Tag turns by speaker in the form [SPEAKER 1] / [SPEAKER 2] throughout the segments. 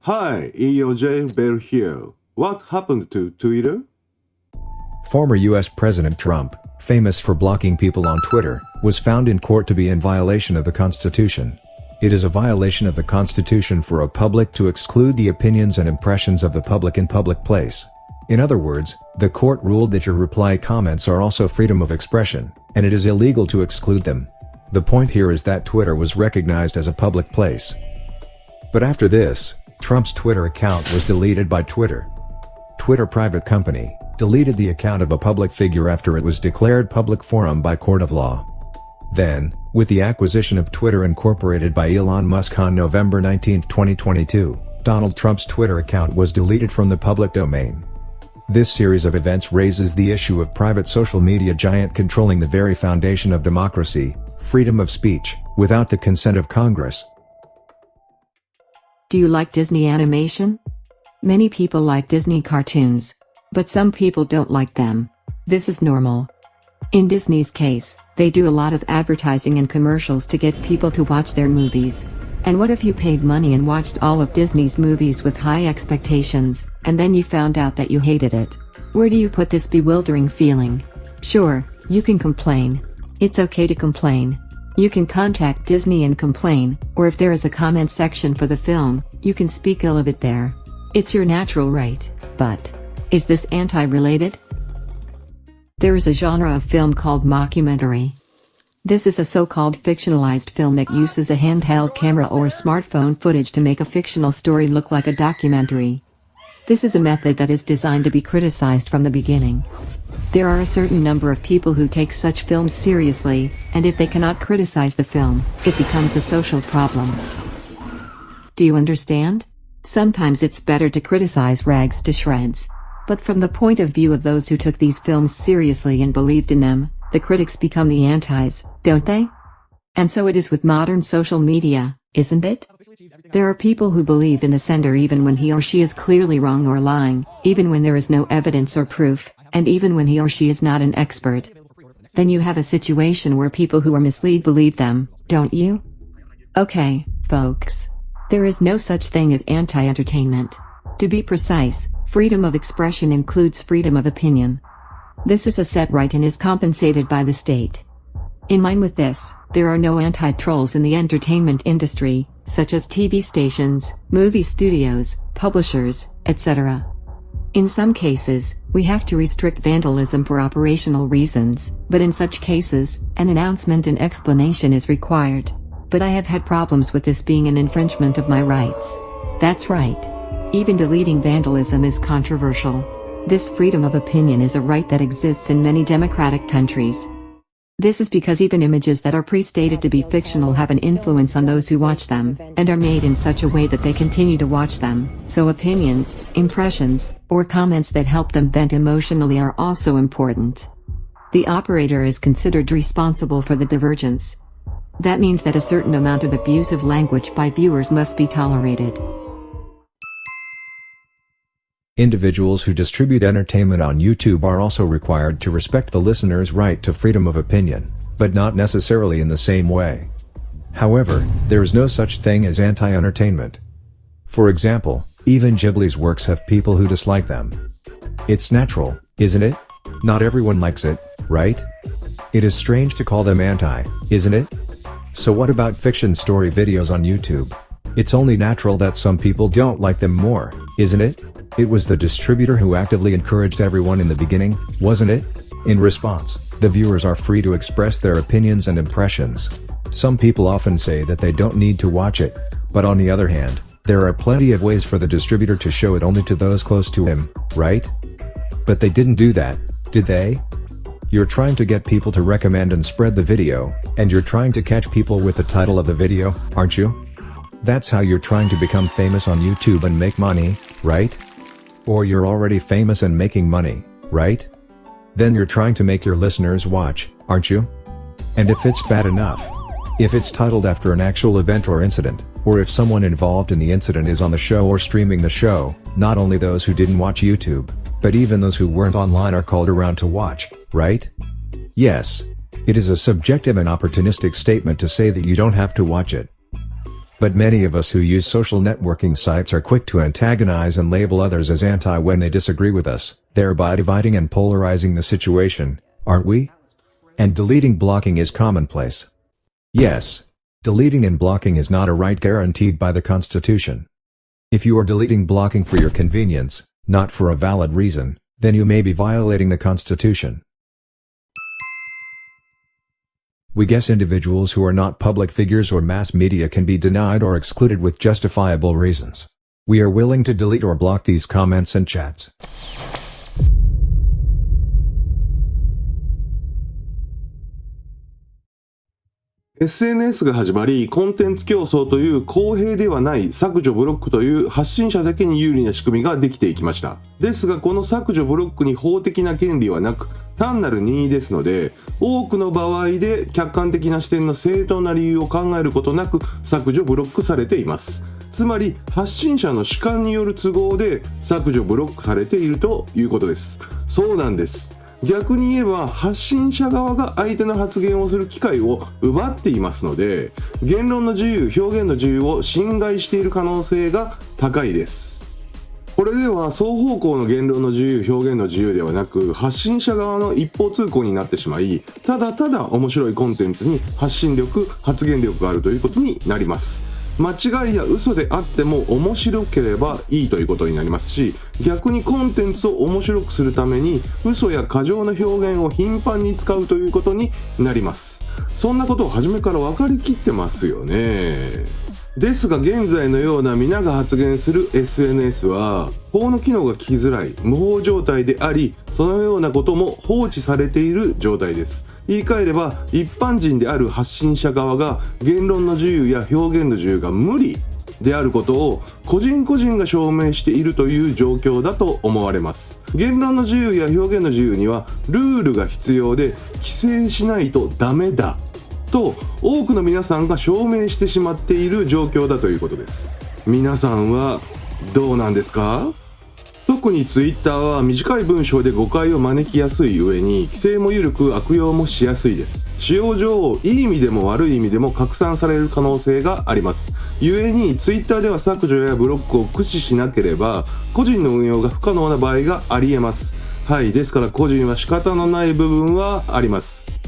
[SPEAKER 1] Hi, EOJ Bell here. What happened to Twitter?
[SPEAKER 2] Former U.S. President Trump, famous for blocking people on Twitter, was found in court to be in violation of the Constitution. It is a violation of the Constitution for a public to exclude the opinions and impressions of the public in public place. In other words, the court ruled that your reply comments are also freedom of expression, and it is illegal to exclude them. The point here is that Twitter was recognized as a public place. But after this, Trump's Twitter account was deleted by Twitter. Twitter private company deleted the account of a public figure after it was declared public forum by court of law. Then, with the acquisition of Twitter Incorporated by Elon Musk on November 19, 2022, Donald Trump's Twitter account was deleted from the public domain. This series of events raises the issue of private social media giant controlling the very foundation of democracy, freedom of speech, without the consent of Congress.
[SPEAKER 3] Do you like Disney animation? Many people like Disney cartoons. But some people don't like them. This is normal. In Disney's case, they do a lot of advertising and commercials to get people to watch their movies. And what if you paid money and watched all of Disney's movies with high expectations, and then you found out that you hated it? Where do you put this bewildering feeling? Sure, you can complain. It's okay to complain. You can contact Disney and complain, or if there is a comment section for the film, you can speak ill of it there. It's your natural right, but is this anti-related? There is a genre of film called mockumentary. This is a so-called fictionalized film that uses a handheld camera or smartphone footage to make a fictional story look like a documentary. This is a method that is designed to be criticized from the beginning. There are a certain number of people who take such films seriously, and if they cannot criticize the film, it becomes a social problem. Do you understand? Sometimes it's better to criticize rags to shreds. But from the point of view of those who took these films seriously and believed in them, the critics become the antis, don't they? And so it is with modern social media, isn't it? There are people who believe in the sender even when he or she is clearly wrong or lying, even when there is no evidence or proof, and even when he or she is not an expert. Then you have a situation where people who are misled believe them, don't you? Okay, folks. There is no such thing as anti-entertainment. To be precise, freedom of expression includes freedom of opinion. This is a set right and is compensated by the state. In line with this, there are no anti-trolls in the entertainment industry, such as TV stations, movie studios, publishers, etc. In some cases, we have to restrict vandalism for operational reasons, but in such cases, an announcement and explanation is required. But I have had problems with this being an infringement of my rights. That's right. Even deleting vandalism is controversial. This freedom of opinion is a right that exists in many democratic countries. This is because even images that are pre-stated to be fictional have an influence on those who watch them, and are made in such a way that they continue to watch them, so opinions, impressions, or comments that help them vent emotionally are also important. The operator is considered responsible for the divergence. That means that a certain amount of abusive language by viewers must be tolerated.
[SPEAKER 2] Individuals who distribute entertainment on YouTube are also required to respect the listener's right to freedom of opinion, but not necessarily in the same way. However, there is no such thing as anti-entertainment. For example, even Ghibli's works have people who dislike them. It's natural, isn't it? Not everyone likes it, right? It is strange to call them anti, isn't it? So what about fiction story videos on YouTube? It's only natural that some people don't like them more, isn't it? It was the distributor who actively encouraged everyone in the beginning, wasn't it? In response, the viewers are free to express their opinions and impressions. Some people often say that they don't need to watch it, but on the other hand, there are plenty of ways for the distributor to show it only to those close to him, right? But they didn't do that, did they? You're trying to get people to recommend and spread the video, and you're trying to catch people with the title of the video, aren't you? That's how you're trying to become famous on YouTube and make money, right? Or you're already famous and making money, right? Then you're trying to make your listeners watch, aren't you? And if it's bad enough, if it's titled after an actual event or incident, or if someone involved in the incident is on the show or streaming the show, not only those who didn't watch YouTube, but even those who weren't online are called around to watch, right? Yes. It is a subjective and opportunistic statement to say that you don't have to watch it. But many of us who use social networking sites are quick to antagonize and label others as anti when they disagree with us, thereby dividing and polarizing the situation, aren't we? And deleting blocking is commonplace. Yes. Deleting and blocking is not a right guaranteed by the Constitution. If you are deleting blocking for your convenience, not for a valid reason, then you may be violating the Constitution. We guess individuals who are not public figures or mass media can be denied or excluded with justifiable reasons. We are willing to delete or block these comments and chats.
[SPEAKER 1] SNS が始まり、コンテンツ競争という公平ではない削除ブロックという発信者だけに有利な仕組みができていきました。ですがこの削除ブロックに法的な権利はなく、単なる任意ですので、多くの場合で客観的な視点の正当な理由を考えることなく削除ブロックされています。つまり発信者の主観による都合で削除ブロックされているということです。そうなんです。逆に言えば発信者側が相手の発言をする機会を奪っていますので、言論の自由、表現の自由を侵害している可能性が高いです。これでは双方向の言論の自由、表現の自由ではなく、発信者側の一方通行になってしまい、ただただ面白いコンテンツに発信力、発言力があるということになります。間違いや嘘であっても面白ければいいということになりますし、逆にコンテンツを面白くするために嘘や過剰な表現を頻繁に使うということになります。そんなことを初めから分かりきってますよね。ですが現在のような皆が発言する SNS は法の機能が効きづらい無法状態であり、そのようなことも放置されている状態です。言い換えれば一般人である発信者側が言論の自由や表現の自由が無理であることを個人個人が証明しているという状況だと思われます。言論の自由や表現の自由にはルールが必要で規制しないとダメだと多くの皆さんが証明してしまっている状況だということです。皆さんはどうなんですか？特にツイッターは短い文章で誤解を招きやすい上に規制も緩く悪用もしやすいです。使用上いい意味でも悪い意味でも拡散される可能性があります。故にツイッターでは削除やブロックを駆使しなければ個人の運用が不可能な場合がありえます。はい、ですから個人は仕方のない部分はあります。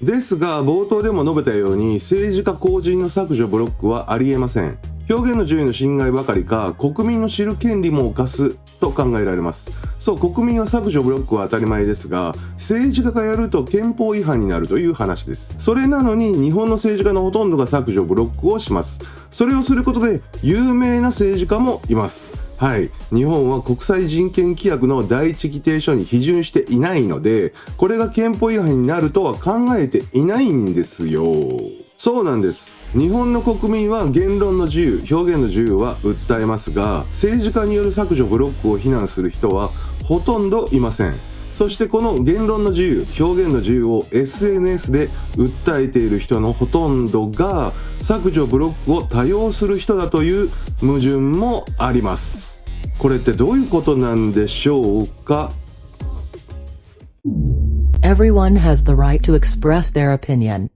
[SPEAKER 1] ですが冒頭でも述べたように政治家公人の削除ブロックはありえません。表現の自由の侵害ばかりか国民の知る権利も侵すと考えられます。そう、国民は削除ブロックは当たり前ですが政治家がやると憲法違反になるという話です。それなのに日本の政治家のほとんどが削除ブロックをします。それをすることで有名な政治家もいます。はい、日本は国際人権規約の第一規定書に批准していないのでこれが憲法違反になるとは考えていないんですよ。そうなんです。日本の国民は言論の自由、表現の自由は訴えますが政治家による削除ブロックを非難する人はほとんどいません。そしてこの言論の自由、表現の自由を SNS で訴えている人のほとんどが削除ブロックを多用する人だという矛盾もあります。これってどういうことなんでしょうか？
[SPEAKER 4] Everyone has the right to express their opinion.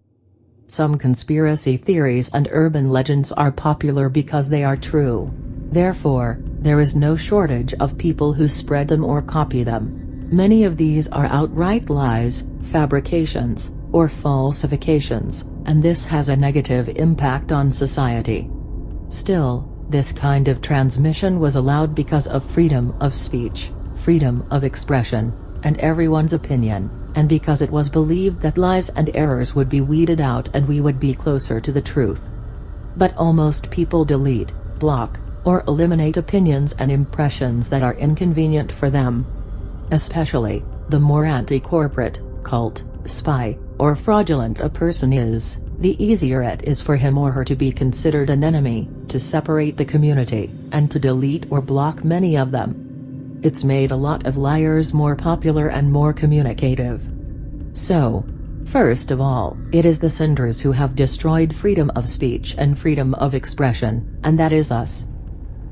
[SPEAKER 4] Some conspiracy theories and urban legends are popular because they are true. Therefore, there is no shortage of people who spread them or copy them. Many of these are outright lies, fabrications, or falsifications, and this has a negative impact on society. Still, this kind of transmission was allowed because of freedom of speech, freedom of expression, and everyone's opinion, and because it was believed that lies and errors would be weeded out and we would be closer to the truth. But almost people delete, block, or eliminate opinions and impressions that are inconvenient for them. Especially, the more anti-corporate, cult, spy, or fraudulent a person is, the easier it is for him or her to be considered an enemy, to separate the community, and to delete or block many of them. It's made a lot of liars more popular and more communicative. So, first of all, it is the senders who have destroyed freedom of speech and freedom of expression, and that is us.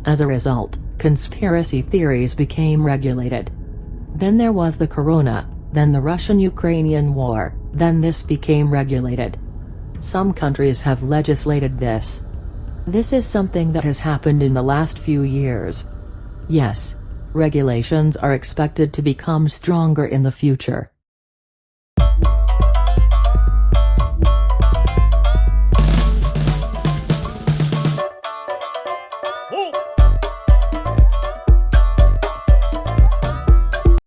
[SPEAKER 4] As a result, conspiracy theories became regulated. Then there was the corona, then the Russian-Ukrainian war, then this became regulated. Some countries have legislated this. This is something that has happened in the last few years. Yes, regulations are expected to become stronger in the future.